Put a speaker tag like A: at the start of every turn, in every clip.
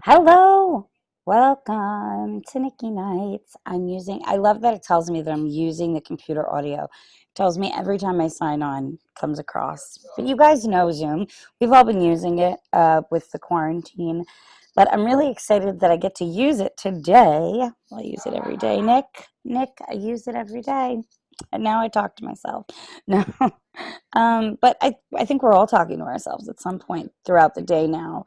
A: Hello, welcome to Nikki Nights. I love that it tells me that I'm using the computer audio. It tells me every time I sign on comes across. But you guys know Zoom. We've all been using it with the quarantine. But I'm really excited that I get to use it today. I use it every day. Nick, I use it every day. And now I talk to myself. No. But I think we're all talking to ourselves at some point throughout the day now.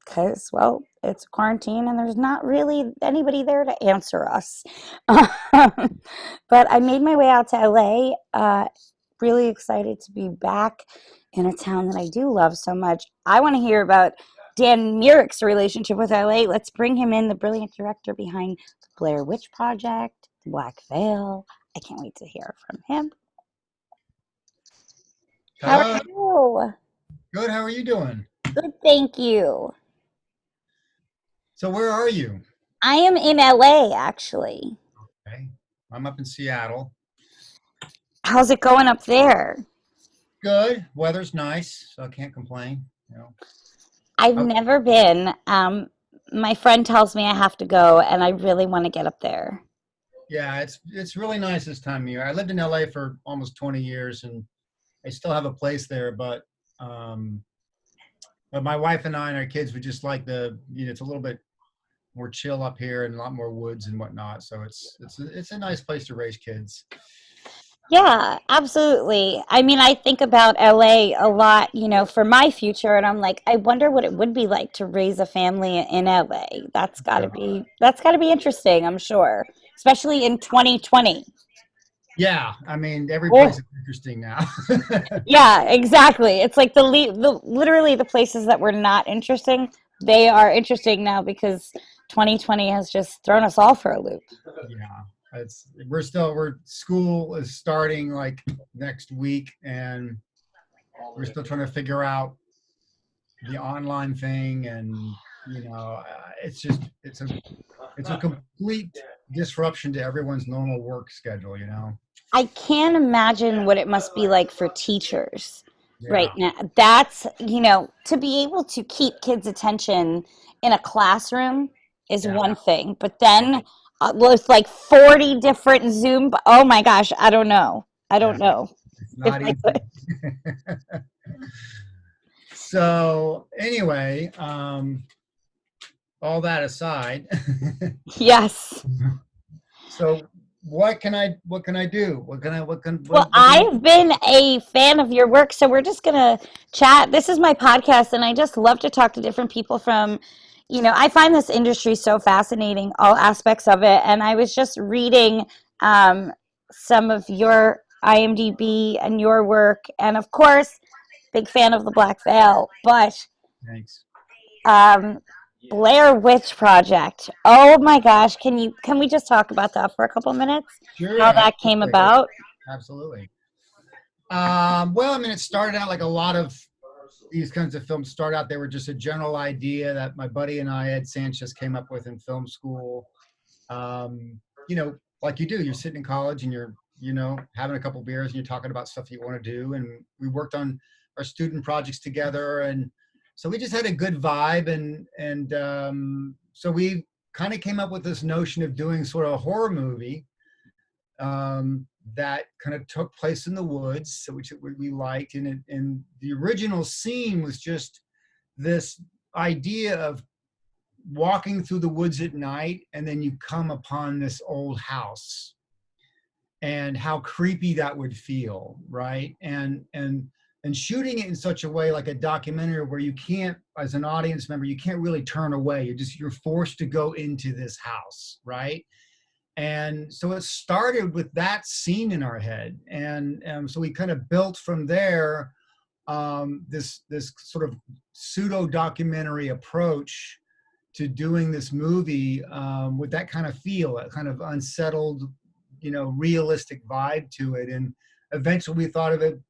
A: Because, well, it's quarantine and there's not really anybody there to answer us. But I made my way out to LA. Really excited to be back in a town that I do love so much. I want to hear about Dan Myrick's relationship with LA. Let's bring him in, the brilliant director behind the Blair Witch Project, The Black Veil. I can't wait to hear from him. How are
B: Hello.
A: you?
B: Good. How are you doing?
A: Good, thank you.
B: So where are you?
A: I am in LA actually.
B: Okay. I'm up in Seattle.
A: How's it going up there?
B: Good. Weather's nice, so I can't complain. You know.
A: I've
B: Oh,
A: never been. My friend tells me I have to go, and I really want to get up there.
B: yeah, it's really nice this time of year. I lived in LA for almost 20 years, and I still have a place there. Um, but my wife and I and our kids would just like it's a little bit more chill up here and a lot more woods and whatnot. So it's a nice place to raise kids.
A: Yeah, absolutely. I mean, I think about LA a lot, for my future, and I'm like, I wonder what it would be like to raise a family in LA. That's got to be interesting, I'm sure, especially in 2020.
B: Yeah, I mean every place
A: Oh,
B: is interesting now.
A: yeah, exactly. It's like the literally the places that were not interesting, they are interesting now because 2020 has just thrown us all for a loop.
B: Yeah, we're school is starting like next week, and we're still trying to figure out the online thing, and it's just it's a complete disruption to everyone's normal work schedule.
A: I can't imagine what it must be like for teachers right
B: Yeah,
A: now. That's, to be able to keep kids' attention in a classroom is
B: yeah,
A: one thing, but then with like 40 different Zoom, oh my gosh, I don't know. I
B: yeah.
A: don't know
B: It's
A: if
B: not
A: I could.
B: easy. So anyway, all that aside,
A: Yes.
B: so what can I do?
A: Well,
B: What can I?
A: I've been a fan of your work, so we're just gonna chat. This is my podcast, and I just love to talk to different people I find this industry so fascinating, all aspects of it. And I was just reading um, some of your IMDb and your work, and of course, big fan of the Black Veil, but
B: Thanks.
A: um, Blair Witch Project. Oh my gosh, can we just talk about that for a couple minutes?
B: Sure,
A: How that came
B: absolutely.
A: about?
B: Absolutely. Well, I mean, it started out like a lot of these kinds of films start out. They were just a general idea that my buddy and I, Ed Sanchez, came up with in film school. Like you do, you're sitting in college and you're, having a couple beers and you're talking about stuff you want to do. And we worked on our student projects together. And so we just had a good vibe. So we kind of came up with this notion of doing sort of a horror movie that kind of took place in the woods, so which we liked. And the original scene was just this idea of walking through the woods at night, and then you come upon this old house, and how creepy that would feel, right? And shooting it in such a way, like a documentary, where you can't, as an audience member, you can't really turn away. You're forced to go into this house, right? And so it started with that scene in our head, and so we kind of built from there, this sort of pseudo documentary approach to doing this movie, with that kind of feel, that kind of unsettled, realistic vibe to it. And eventually we thought of it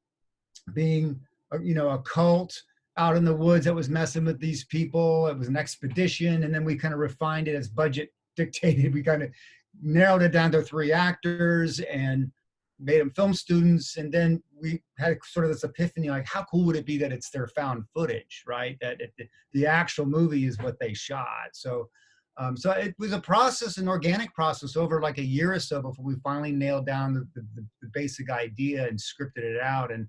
B: being a cult out in the woods that was messing with these people. It was an expedition, and then we kind of refined it as budget dictated. We kind of narrowed it down to 3 actors, and made them film students, and then we had sort of this epiphany, like how cool would it be that it's their found footage, right? That the actual movie is what they shot. So it was a process, an organic process over like a year or so before we finally nailed down the basic idea and scripted it out. And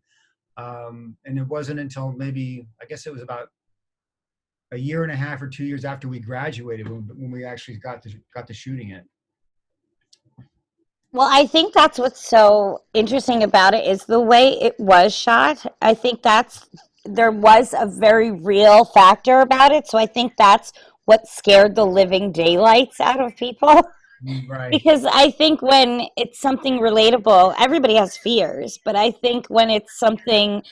B: it wasn't until maybe, I guess it was about a year and a half or 2 years after we graduated when we actually got to shooting it.
A: Well, I think that's what's so interesting about it is the way it was shot. I think there was a very real factor about it. So I think that's what scared the living daylights out of people.
B: Right.
A: Because I think when it's something relatable, everybody has fears, but I think when it's something,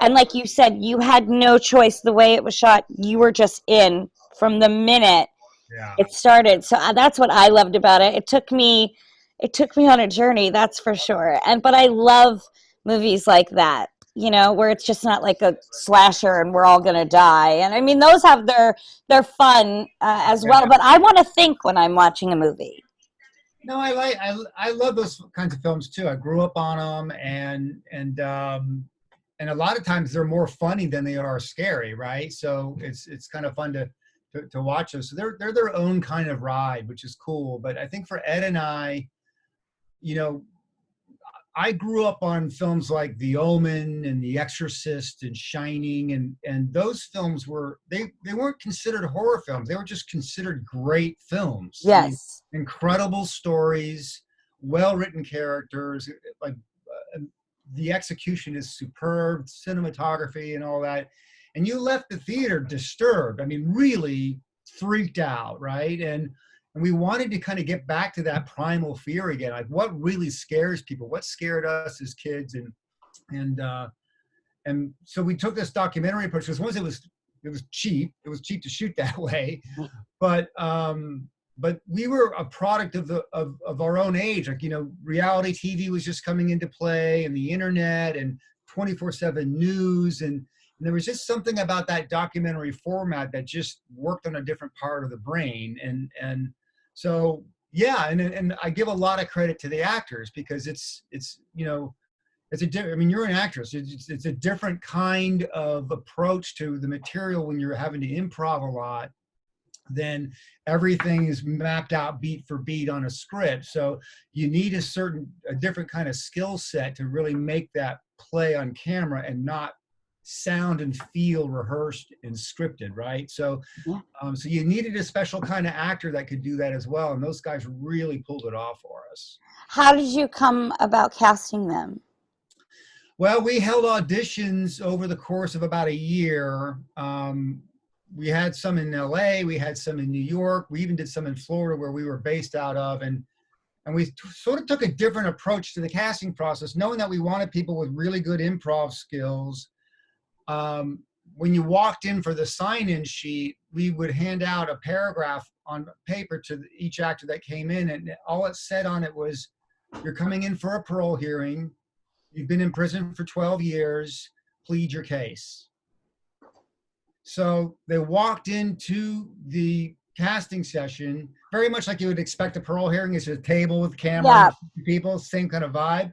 A: and like you said, you had no choice the way it was shot, you were just in from the minute
B: Yeah.
A: it started. So that's what I loved about it. It took me on a journey, that's for sure. And but I love movies like that, where it's just not like a slasher and we're all gonna die. And I mean, those have their fun as
B: Yeah.
A: well. But I want to think when I'm watching a movie.
B: No, I love those kinds of films too. I grew up on them, and a lot of times they're more funny than they are scary, right? So it's kind of fun to watch those. So they're their own kind of ride, which is cool. But I think for Ed and I, you know, I grew up on films like The Omen and The Exorcist and Shining, and those films they weren't considered horror films. They were just considered great films. I mean,
A: Yes.
B: incredible stories, well written characters, like the execution is superb, cinematography and all that. And you left the theater disturbed. I mean, really freaked out, right? And we wanted to kind of get back to that primal fear again, like what really scares people, what scared us as kids, and and so we took this documentary approach because once it was cheap, it was cheap to shoot that way, but we were a product of our own age. Like, reality TV was just coming into play, and the internet, and 24/7 news, and there was just something about that documentary format that just worked on a different part of the brain. And so, yeah, and I give a lot of credit to the actors because it's a different. I mean, you're an actress. It's a different kind of approach to the material when you're having to improv a lot, then everything is mapped out beat for beat on a script. So you need a different kind of skill set to really make that play on camera and not sound and feel rehearsed and scripted, right?
A: Yeah.
B: So you needed a special kind of actor that could do that as well, and those guys really pulled it off for us.
A: How did you come about casting them?
B: Well, we held auditions over the course of about a year. We had some in LA, we had some in New York, we even did some in Florida where we were based out of, and we sort of took a different approach to the casting process, knowing that we wanted people with really good improv skills. When you walked in for the sign-in sheet, we would hand out a paragraph on paper to each actor that came in, and all it said on it was, "You're coming in for a parole hearing. You've been in prison for 12 years. Plead your case." So they walked into the casting session very much like you would expect a parole hearing. It's a table with camera
A: Yeah.
B: and people, same kind of vibe.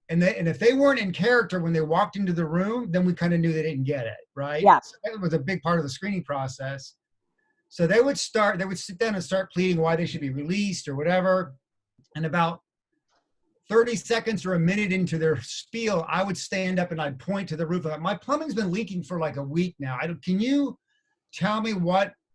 B: And if they weren't in character when they walked into the room, then we kind of knew they didn't get it, right?
A: Yeah.
B: So that was a big part of the screening process. So they would sit down and start pleading why they should be released or whatever. And about 30 seconds or a minute into their spiel, I would stand up and I'd point to the roof. My plumbing's been leaking for like a week now. Can you tell me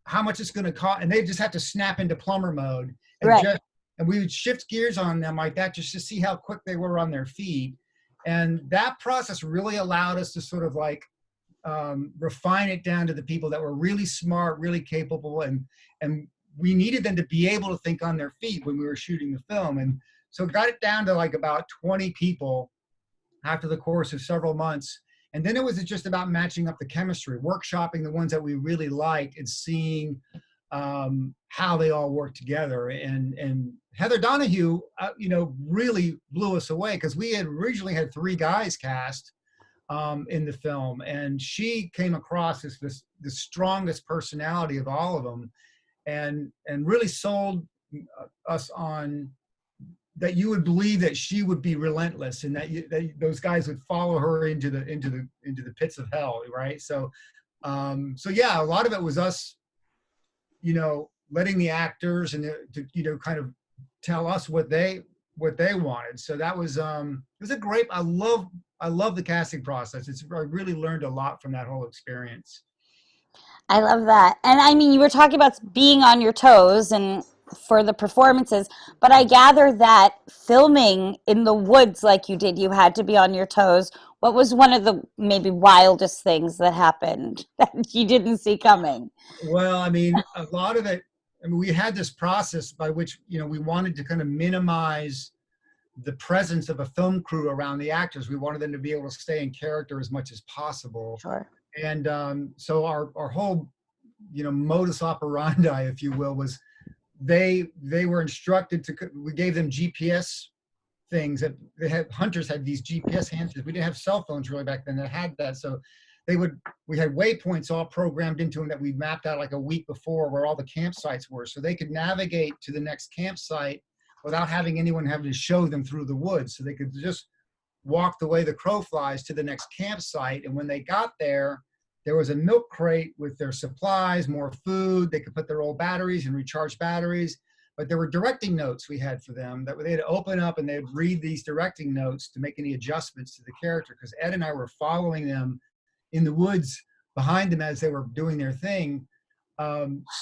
B: how much it's going to cost? And they just have to snap into plumber mode
A: Right.
B: and we would shift gears on them like that just to see how quick they were on their feet. And that process really allowed us to sort of like refine it down to the people that were really smart, really capable, and we needed them to be able to think on their feet when we were shooting the film. And so got it down to like about 20 people after the course of several months. And then it was just about matching up the chemistry, workshopping the ones that we really liked and seeing how they all work together. And Heather Donahue, really blew us away because we had originally had 3 guys cast in the film, and she came across as the strongest personality of all of them, and really sold us on that you would believe that she would be relentless, and that those guys would follow her into the pits of hell, right? So yeah, a lot of it was us, letting the actors and to kind of tell us what they wanted. So that was it was a great. I love the casting process. I really learned a lot from that whole experience.
A: I love that. And I mean, you were talking about being on your toes and for the performances, but I gather that filming in the woods like you did, you had to be on your toes. What was one of the maybe wildest things that happened that you didn't see coming?
B: Well, I mean, a lot of it. I mean, we had this process by which we wanted to kind of minimize the presence of a film crew around the actors. We wanted them to be able to stay in character as much as possible.
A: Sure.
B: And so our whole modus operandi, if you will, was they were instructed to. We gave them GPS things that they had. Hunters had these GPS handsets. We didn't have cell phones really back then that had that. So we had waypoints all programmed into them that we mapped out like a week before where all the campsites were, so they could navigate to the next campsite without having anyone having to show them through the woods. So they could just walk the way the crow flies to the next campsite. And when they got there, there was a milk crate with their supplies, more food. They could put their old batteries and recharge batteries. But there were directing notes we had for them that they had to open up, and they'd read these directing notes to make any adjustments to the character. Because Ed and I were following them in the woods behind them as they were doing their thing.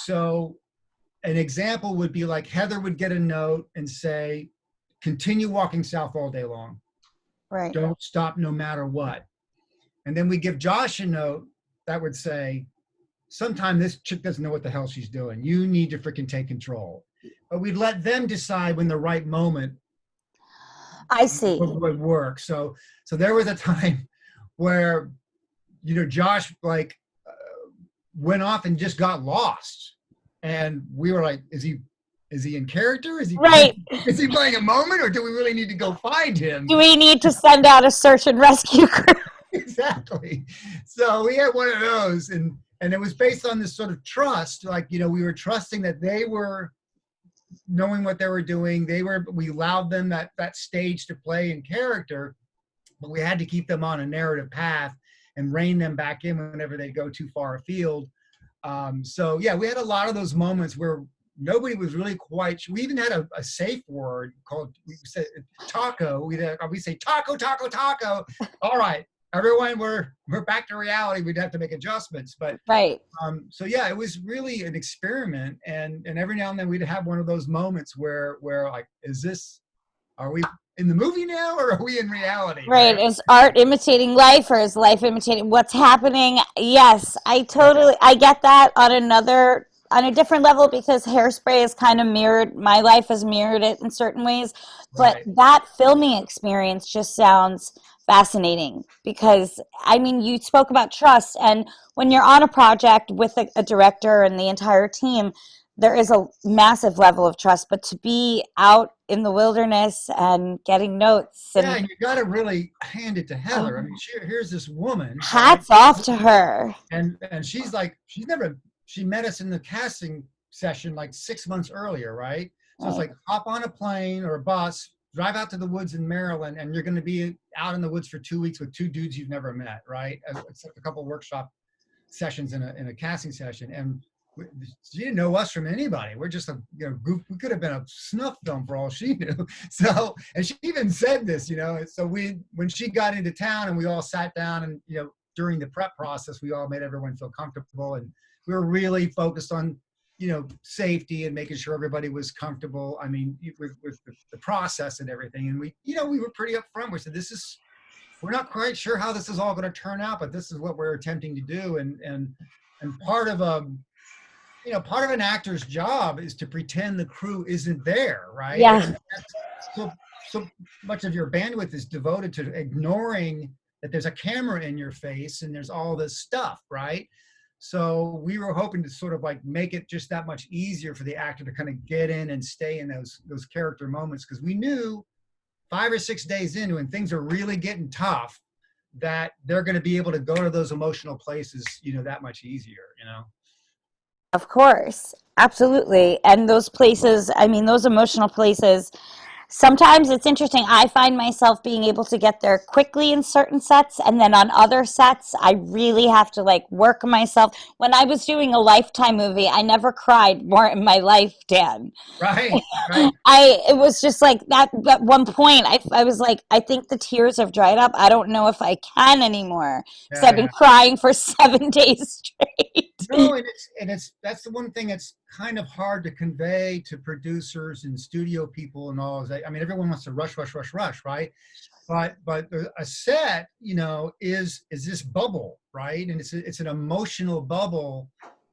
B: So an example would be like Heather would get a note and say, continue walking south all day long.
A: Right.
B: Don't stop no matter what. And then we give Josh a note that would say, sometime this chick doesn't know what the hell she's doing. You need to freaking take control. But we'd let them decide when the right moment
A: I see.
B: would work. So there was a time where, Josh went off and just got lost. And we were like, is he in character? Is he
A: Right.
B: Is he playing a moment, or do we really need to go find him?
A: Do we need to send out a search and rescue crew?
B: Exactly. So we had one of those, and it was based on this sort of trust. Like, we were trusting that they were knowing what they were doing. We allowed them that stage to play in character, but we had to keep them on a narrative path and rein them back in whenever they go too far afield. So yeah, we had a lot of those moments where nobody was really quite. We even had a safe word called, we said taco. We say taco, taco, taco. All right, everyone, we're back to reality. We'd have to make adjustments, but
A: right.
B: So yeah, it was really an experiment, and every now and then we'd have one of those moments where like, are we in the movie now, or are we in reality?
A: Right. Is art imitating life, or is life imitating what's happening? Yes, I get that on a different level, because Hairspray is kind of mirrored. My life has mirrored it in certain ways. But
B: Right.
A: that filming experience just sounds fascinating, because, I mean, you spoke about trust. And when you're on a project with a director and the entire team, there is a massive level of trust. But to be out in the wilderness and getting notes,
B: Yeah,
A: and
B: and you got to really hand it to Heather. I mean, here's this woman.
A: hats off to her.
B: And she's like, she met us in the casting session like 6 months earlier, right? So it's like, hop on a plane or a bus, drive out to the woods in Maryland, and you're going to be out in the woods for 2 weeks with two dudes you've never met, right? Except a couple of workshop sessions in a casting session. And she didn't know us from anybody. We're just a group. We could have been a snuff film for all she knew. So, and she even said this, so when she got into town and we all sat down, and, during the prep process, we all made everyone feel comfortable, and we were really focused on, safety and making sure everybody was comfortable. I mean, with the process and everything. And we were pretty upfront. We said, we're not quite sure how this is all going to turn out, but this is what we're attempting to do. And part of part of an actor's job is to pretend the crew isn't there, right?
A: Yeah.
B: So much of your bandwidth is devoted to ignoring that there's a camera in your face and there's all this stuff, right? So we were hoping to sort of like make it just that much easier for the actor to kind of get in and stay in those character moments, because we knew 5 or 6 days in, when things are really getting tough, that they're going to be able to go to those emotional places, that much easier,
A: Of course, absolutely. And those places, I mean, those emotional places, Sometimes it's interesting. I find myself being able to get there quickly in certain sets, and then on other sets, I really have to like work myself. When I was doing a Lifetime movie, I never cried more in my life, Dan.
B: Right, right.
A: It was just like that at one point I was like, I think the tears have dried up. I don't know if I can anymore because
B: Yeah,
A: I've been
B: yeah.
A: crying for 7 days straight.
B: No, and it's that's the one thing that's kind of hard to convey to producers and studio people and all. Is that, I mean, everyone wants to rush, rush, rush, rush, right? But a set, is this bubble, right? And it's an emotional bubble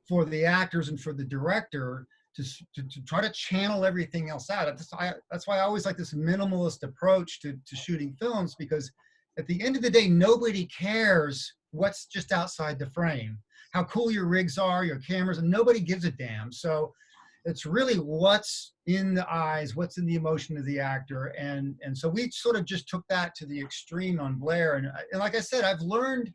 B: for the actors and for the director to try to channel everything else out. That's why I always like this minimalist approach to shooting films, because at the end of the day, nobody cares what's just outside the frame, how cool your rigs are, your cameras, and nobody gives a damn. So it's really what's in the eyes, what's in the emotion of the actor, and so we sort of just took that to the extreme on Blair. And like I said, I've learned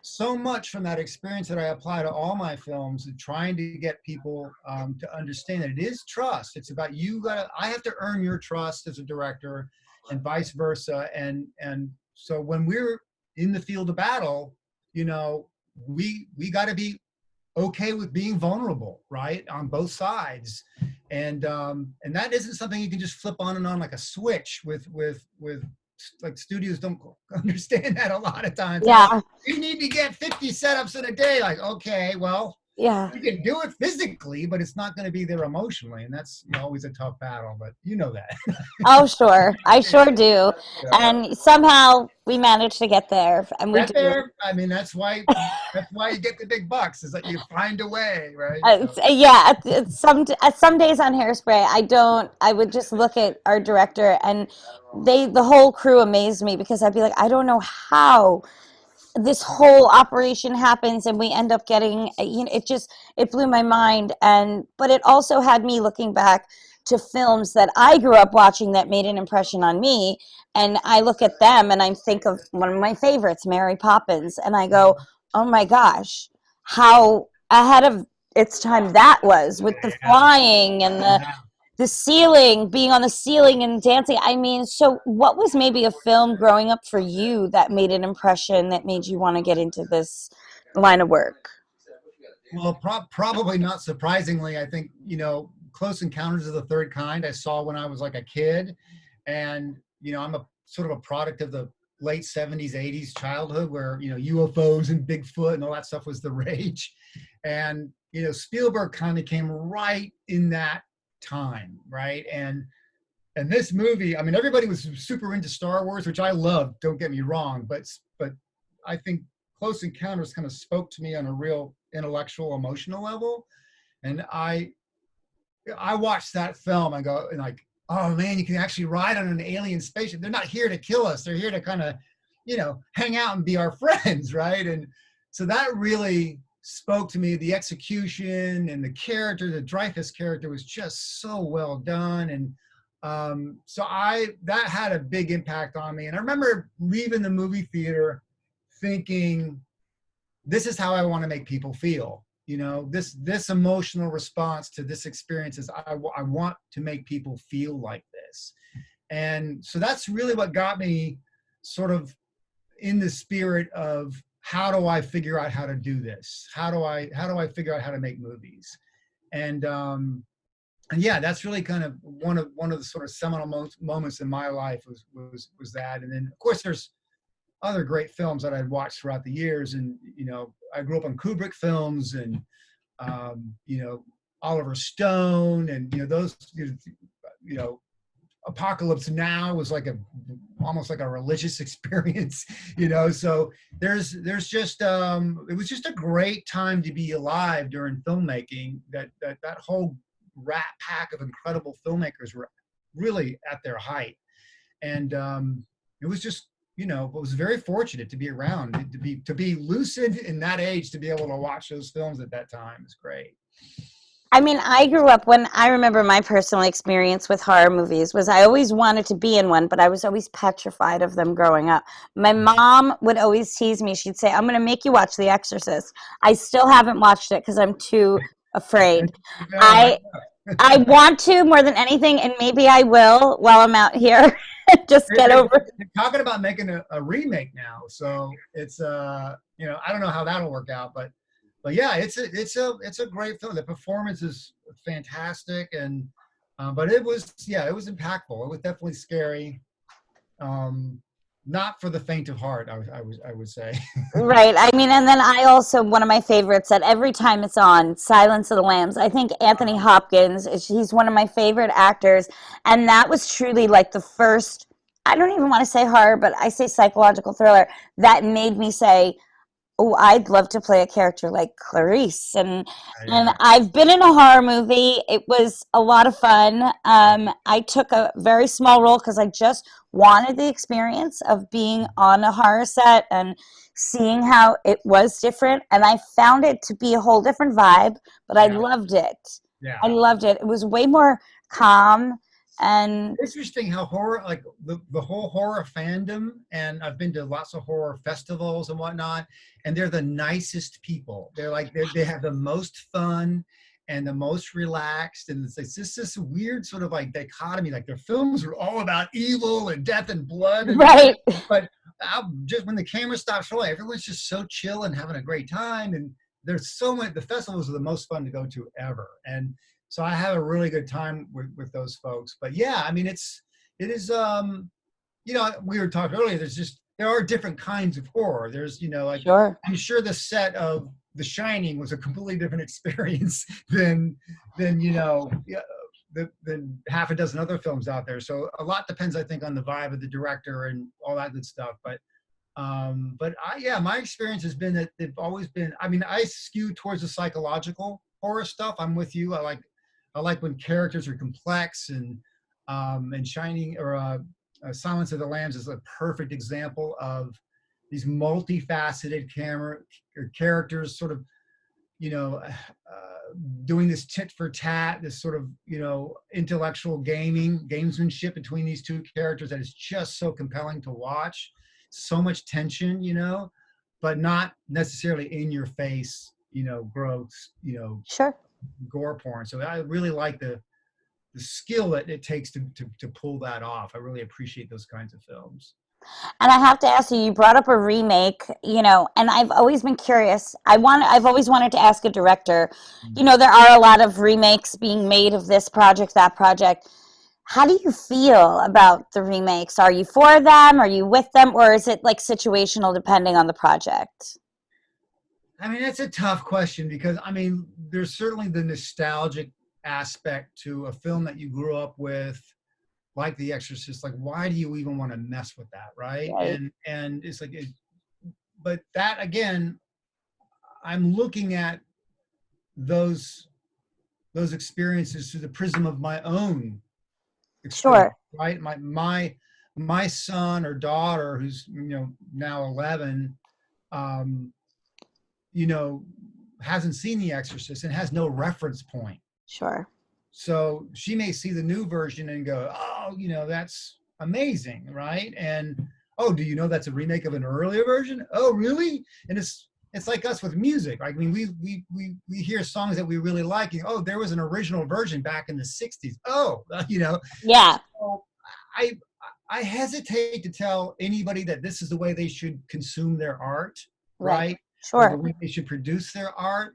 B: so much from that experience that I apply to all my films, and trying to get people to understand that it is trust. It's about I have to earn your trust as a director, and vice versa. And so when we're in the field of battle, we got to be okay with being vulnerable, right, on both sides. And that isn't something you can just flip on and on like a switch with like studios don't understand that a lot of times. They're like,
A: Yeah,
B: you need to get 50 setups in a day. Like, okay, well,
A: yeah.
B: you can do it physically, but it's not going to be there emotionally, and that's always a tough battle. But you know that.
A: Oh, sure. I sure do.
B: Yeah.
A: And somehow we managed to get there, and we
B: Get
A: do.
B: there. I mean, that's why you get the big bucks, is that you find a way, right? So
A: Yeah, some days on Hairspray, I would just look at our director, and the whole crew amazed me because I'd be like, I don't know how this whole operation happens, and we end up getting, it blew my mind. And but it also had me looking back to films that I grew up watching that made an impression on me, and I look at them and I think of one of my favorites, Mary Poppins, and I go, oh my gosh, how ahead of its time that was, with the
B: yeah,
A: flying and
B: yeah.
A: the ceiling, being on the ceiling and dancing. I mean, so what was maybe a film growing up for you that made an impression that made you want to get into this line of work?
B: Well, probably not surprisingly, I think, Close Encounters of the Third Kind I saw when I was like a kid. And, I'm a sort of a product of the late 70s, 80s childhood where, UFOs and Bigfoot and all that stuff was the rage. And, Spielberg kind of came right in that time, right? And this movie, I mean, everybody was super into Star Wars, which I loved, don't get me wrong, but I think Close Encounters kind of spoke to me on a real intellectual, emotional level. And I watched that film, I go, and like, oh man, you can actually ride on an alien spaceship. They're not here to kill us. They're here to kind of, hang out and be our friends, right? And so that really spoke to me. The execution and the character, the Dreyfus character, was just so well done. And so that had a big impact on me. And I remember leaving the movie theater thinking, this is how I want to make people feel. This emotional response to this experience is I want to make people feel like this. And so that's really what got me sort of in the spirit of, how do I figure out how to do this? How do I figure out how to make movies? And yeah, that's really kind of one of the sort of seminal moments in my life was that. And then of course there's other great films that I'd watched throughout the years. And, I grew up on Kubrick films and, Oliver Stone and, those, Apocalypse Now was like almost like a religious experience, so there's just, it was just a great time to be alive during filmmaking. That whole rat pack of incredible filmmakers were really at their height. And it was just, I was very fortunate to be around, to be lucid in that age, to be able to watch those films at that time. Is great.
A: I mean, I grew up, when I remember my personal experience with horror movies was I always wanted to be in one, but I was always petrified of them growing up. My mom would always tease me. She'd say, I'm going to make you watch The Exorcist. I still haven't watched it because I'm too afraid.
B: No, I
A: I
B: know.
A: I want to more than anything, and maybe I will while I'm out here. Just
B: They're,
A: get
B: they're,
A: over.
B: they're talking about making a remake now, so it's I don't know how that'll work out, but yeah, it's a great film. The performance is fantastic, and but it was impactful. It was definitely scary. Um, Not for the faint of heart, I would say.
A: Right. I mean, and then I also, one of my favorites that every time it's on, Silence of the Lambs, I think Anthony Hopkins, he's one of my favorite actors. And that was truly like the first, I don't even want to say horror, but I say psychological thriller that made me say, oh, I'd love to play a character like Clarice. And
B: Yeah,
A: I've been in a horror movie. It was a lot of fun. I took a very small role because I just wanted the experience of being on a horror set and seeing how it was different. And I found it to be a whole different vibe, but I
B: yeah,
A: loved it.
B: yeah.
A: I loved it. It was way more calm and
B: Interesting how horror, like the whole horror fandom, and I've been to lots of horror festivals and whatnot, and they're the nicest people. They have the most fun and the most relaxed, and it's just this weird sort of like dichotomy. Like their films are all about evil and death and blood, and
A: right.
B: but just when the camera stops rolling, everyone's just so chill and having a great time. And there's so many. The festivals are the most fun to go to ever, and so I have a really good time with those folks. But yeah, I mean, it is. We were talking earlier. There are different kinds of horror. Like
A: Sure.
B: I'm sure the set of The Shining was a completely different experience than yeah, than half a dozen other films out there. So a lot depends, I think, on the vibe of the director and all that good stuff. But my experience has been that they've always been. I mean, I skew towards the psychological horror stuff. I'm with you. I like when characters are complex, and Shining or Silence of the Lambs is a perfect example of these multifaceted camera characters, sort of doing this tit for tat, this sort of intellectual gamesmanship between these two characters that is just so compelling to watch. So much tension, but not necessarily in your face, gross,
A: Sure.
B: gore porn. So I really like the skill that it takes to pull that off. I really appreciate those kinds of films.
A: And I have to ask you, you brought up a remake, and I've always been curious. I've always wanted to ask a director, there are a lot of remakes being made of this project, that project. How do you feel about the remakes? Are you for them? Are you with them? Or is it like situational depending on the project?
B: I mean, that's a tough question because I mean, there's certainly the nostalgic aspect to a film that you grew up with, like The Exorcist. Like, why do you even want to mess with that, right?
A: Right.
B: And it's like, but that again, I'm looking at those those experiences through the prism of my own experience,
A: Sure.
B: right? My son or daughter, who's now 11, um, you know, hasn't seen The Exorcist and has no reference point.
A: Sure.
B: So she may see the new version and go, "Oh, that's amazing, right?" And, "Oh, do you know that's a remake of an earlier version? Oh, really?" And it's like us with music. Right? I mean, we hear songs that we really like. Oh, there was an original version back in the '60s. Oh,
A: Yeah.
B: So I I hesitate to tell anybody that this is the way they should consume their art,
A: Right.
B: right? Or the
A: Sure.
B: way they should produce their art,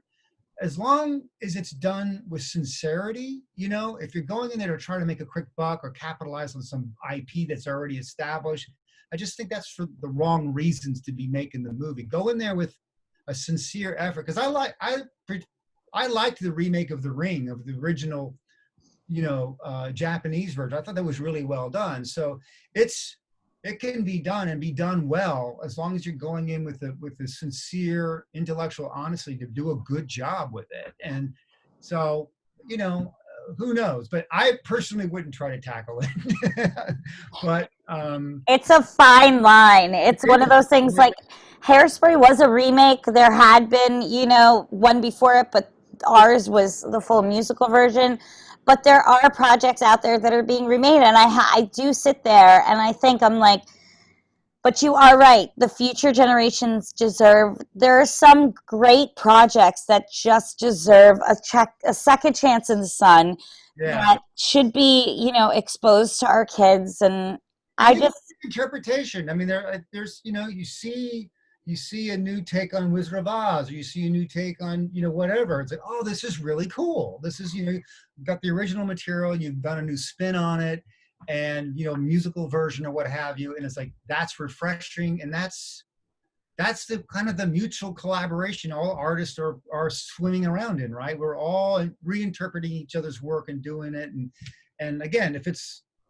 B: as long as it's done with sincerity. If you're going in there to try to make a quick buck or capitalize on some IP that's already established, I just think that's for the wrong reasons to be making the movie. Go in there with a sincere effort, because I liked the remake of The Ring, of the original Japanese version. I thought that was really well done. So it can be done and be done well, as long as you're going in with the sincere intellectual honesty to do a good job with it. And so, who knows? But I personally wouldn't try to tackle it. But
A: It's a fine line.
B: it
A: It's one of
B: is.
A: those things like Hairspray was a remake. There had been, one before it, but ours was the full musical version. But there are projects out there that are being remade, and I do sit there and I think I'm like, But you are right. The future generations deserve, there are some great projects that just deserve a second chance in the sun
B: Yeah.
A: that should be, exposed to our kids. And
B: And
A: I
B: even
A: just,
B: interpretation. I mean, there's you see a new take on Wizard of Oz, or you see a new take on whatever. It's like, oh, this is really cool. This is you've got the original material, you've done a new spin on it, and musical version or what have you, and it's like that's refreshing, and that's the kind of the mutual collaboration all artists are swimming around in, right? We're all reinterpreting each other's work and doing it, and again,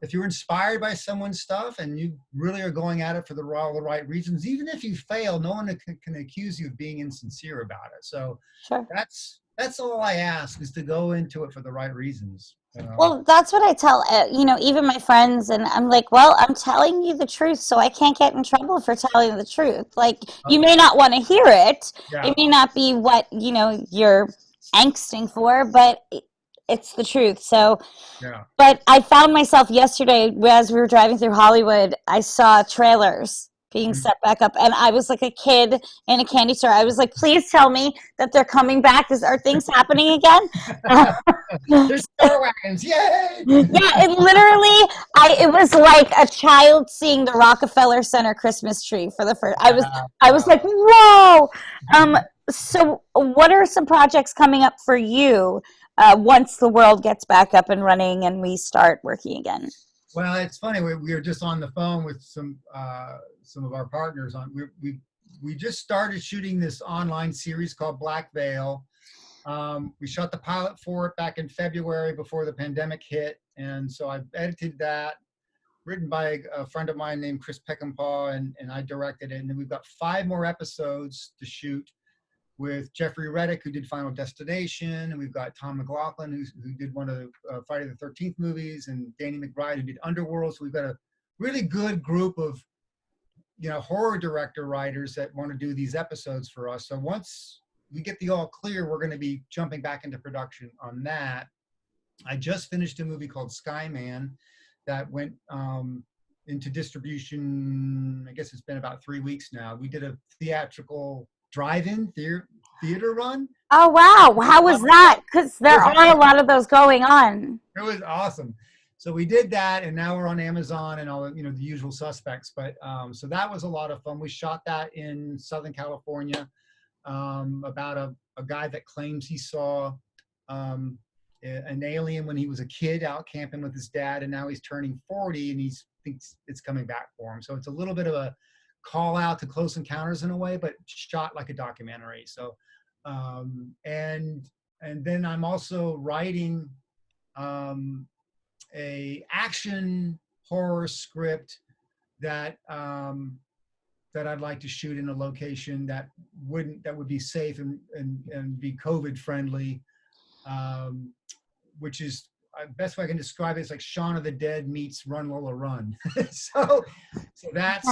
B: if you're inspired by someone's stuff and you really are going at it for all the right reasons, even if you fail, no one can accuse you of being insincere about it. So
A: sure.
B: that's all I ask, is to go into it for the right reasons.
A: Well, that's what I tell, even my friends, and I'm like, well, I'm telling you the truth, so I can't get in trouble for telling the truth. Like, you may not want to hear it.
B: Yeah,
A: It may not be what, you're angsting for, but it's the truth. So,
B: yeah.
A: but I found myself yesterday as we were driving through Hollywood, I saw trailers being
B: Mm.
A: set back up, and I was like a kid in a candy store. I was like, please tell me that they're coming back. Are things happening again?
B: There's Star Wagons, yay!
A: Yeah, it literally, it was like a child seeing the Rockefeller Center Christmas tree for the first. I was like, whoa. Um, so, what are some projects coming up for you once the world gets back up and running and we start working again?
B: Well, it's funny. We were just on the phone with some of our partners. We just started shooting this online series called Black Veil. We shot the pilot for it back in February before the pandemic hit, and so I've edited that. Written by a friend of mine named Chris Peckinpah, and I directed it. And then we've got 5 more episodes to shoot with Jeffrey Reddick, who did Final Destination, and we've got Tom McLaughlin, who did one of the Friday the 13th movies, and Danny McBride, who did Underworld. So we've got a really good group of horror director writers that want to do these episodes for us. So once we get the all clear, we're going to be jumping back into production on that. I just finished a movie called Skyman that went into distribution. I guess it's been about 3 weeks now. We did a theatrical drive-in theater run.
A: Oh, wow. How was that? Because there are a lot of those going on.
B: It was awesome. So we did that, and now we're on Amazon and all the the usual suspects. But so that was a lot of fun. We shot that in Southern California, about a guy that claims he saw an alien when he was a kid out camping with his dad, and now he's turning 40 and he thinks it's coming back for him. So it's a little bit of a call out to Close Encounters in a way, but shot like a documentary. So and then I'm also writing a action horror script that that I'd like to shoot in a location that would be safe and be COVID friendly, which is best way I can describe it is like Shaun of the Dead meets Run Lola Run. so that's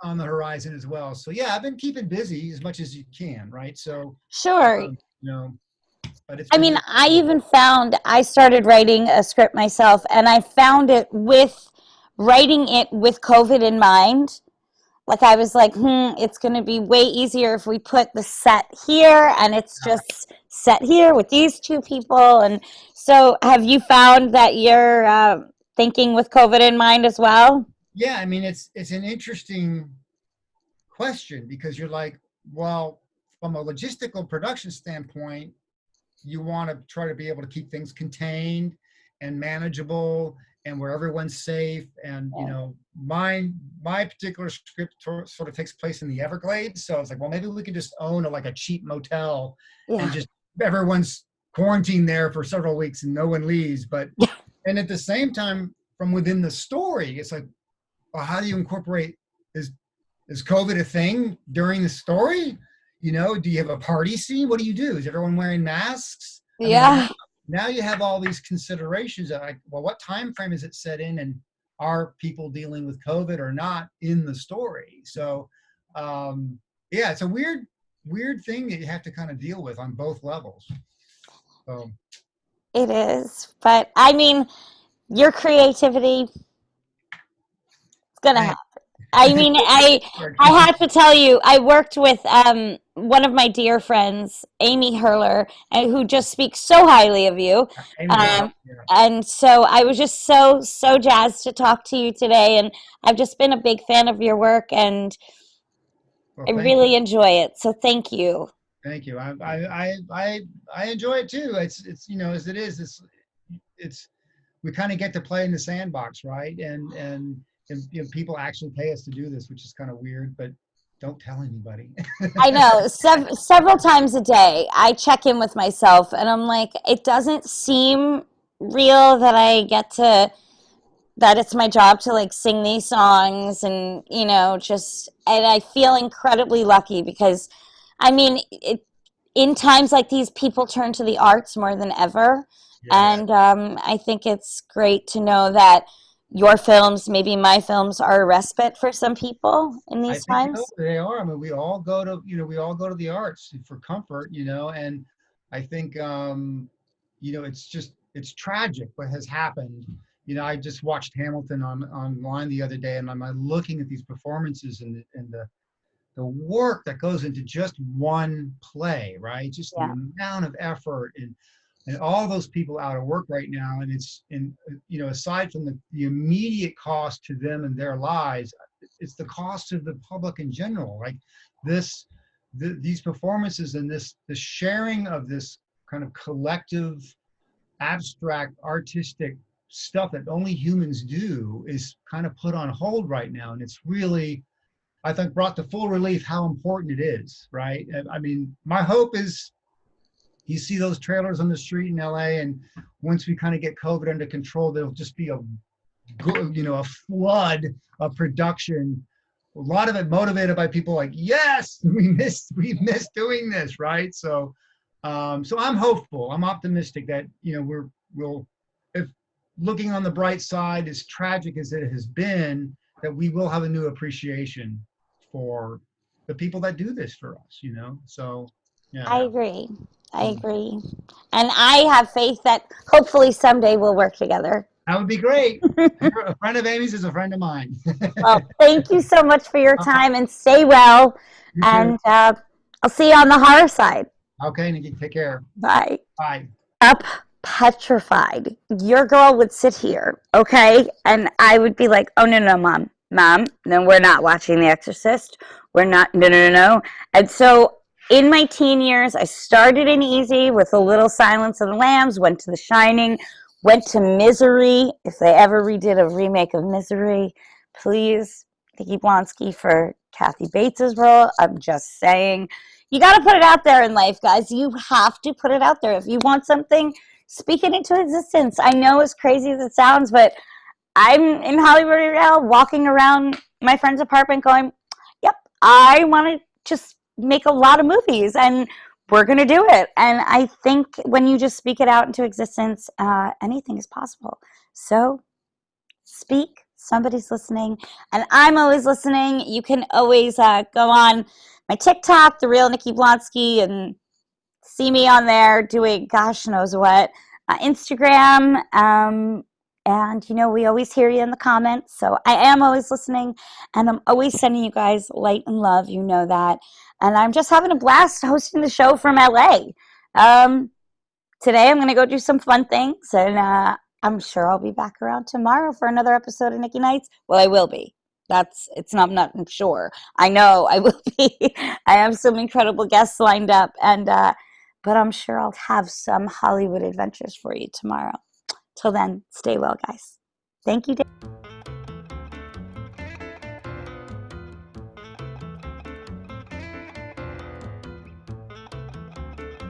B: on the horizon as well. So yeah, I've been keeping busy as much as you can, right? So
A: Sure.
B: you know, but it's
A: I
B: been
A: mean,
B: really
A: I
B: cool.
A: even found I started writing a script myself, and I found it with writing it with COVID in mind. Like, I was like, it's going to be way easier if we put the set here and it's just set here with these two people. And so, have you found that you're thinking with COVID in mind as well?
B: Yeah, I mean it's an interesting question, because you're like, well, from a logistical production standpoint, you want to try to be able to keep things contained and manageable and where everyone's safe. And my particular script sort of takes place in the Everglades, so it's like, well, maybe we could just own like a cheap motel and
A: Yeah.
B: just everyone's quarantined there for several weeks and no one leaves. But
A: Yeah.
B: and at the same time, from within the story, it's like, well, how do you incorporate, is COVID a thing during the story? Do you have a party scene? What do you do? Is everyone wearing masks? I mean,
A: Yeah.
B: now you have all these considerations of like, well, what time frame is it set in, and are people dealing with COVID or not in the story? So, yeah, it's a weird thing that you have to kind of deal with on both levels. So,
A: It is. But I mean, your creativity, it's going to
B: I
A: happen. I mean, I have to tell you, I worked with one of my dear friends, Amy Hurler, who just speaks so highly of you.
B: Amy does.
A: Um,
B: Yeah.
A: and so I was just so jazzed to talk to you today, and I've just been a big fan of your work, and
B: Well,
A: I
B: thank you.
A: really enjoy it. So thank you.
B: Thank you. I enjoy it too. It's as it is. It's we kind of get to play in the sandbox, right? And people actually pay us to do this, which is kind of weird, but don't tell anybody.
A: I know several times a day I check in with myself, and I'm like, it doesn't seem real that I get to that it's my job to like sing these songs and just and I feel incredibly lucky because I mean in times like these people turn to the arts more than ever,
B: Yes.
A: and I think it's great to know that your films, maybe my films, are a respite for some people in
B: I
A: these
B: think so.
A: times.
B: They are. I mean, we all go to the arts for comfort, and I think, it's tragic what has happened. I just watched Hamilton online the other day, and I'm looking at these performances and the work that goes into just one play, right? Just the
A: Yeah.
B: amount of effort and all those people out of work right now. And aside from the immediate cost to them and their lives, it's the cost to the public in general. Like this, these performances and the sharing of this kind of collective, abstract, artistic stuff that only humans do is kind of put on hold right now. And it's really, I think, brought to full relief how important it is, right? I mean, my hope is you see those trailers on the street in LA, and once we kind of get COVID under control, there'll just be a flood of production. A lot of it motivated by people like, yes, we missed doing this, right? So I'm hopeful. I'm optimistic that we'll if looking on the bright side, as tragic as it has been, that we will have a new appreciation for the people that do this for us. So yeah.
A: I agree. I agree. And I have faith that hopefully someday we'll work together.
B: That would be great. A friend of Amy's is a friend of mine.
A: Well, thank you so much for your time and stay well.
B: You too.
A: And I'll see you on the horror side.
B: Okay, Nikki, take care.
A: Bye.
B: Bye.
A: Up petrified. Your girl would sit here, okay? And I would be like, oh, no, no, mom. Mom, no, we're not watching The Exorcist. We're not, no, no, no, no. And so in my teen years, I started in Easy with a little Silence of the Lambs, went to The Shining, went to Misery. If they ever redid a remake of Misery, please, Nikki Blonsky for Kathy Bates's role. I'm just saying. You got to put it out there in life, guys. You have to put it out there. If you want something, speak it into existence. I know as crazy as it sounds, but I'm in Hollywood right now, walking around my friend's apartment going, yep, I want to just make a lot of movies and we're going to do it. And I think when you just speak it out into existence, anything is possible. So speak. Somebody's listening, and I'm always listening. You can always go on my TikTok, The Real Nikki Blonsky, and see me on there doing gosh knows what. Instagram, and we always hear you in the comments. So I am always listening, and I'm always sending you guys light and love. You know that. And I'm just having a blast hosting the show from LA. Today I'm going to go do some fun things, and I'm sure I'll be back around tomorrow for another episode of Nikki Nights. Well, I will be. I'm not sure. I know I will be. I have some incredible guests lined up, and but I'm sure I'll have some Hollywood adventures for you tomorrow. Till then, stay well, guys. Thank you, Dave.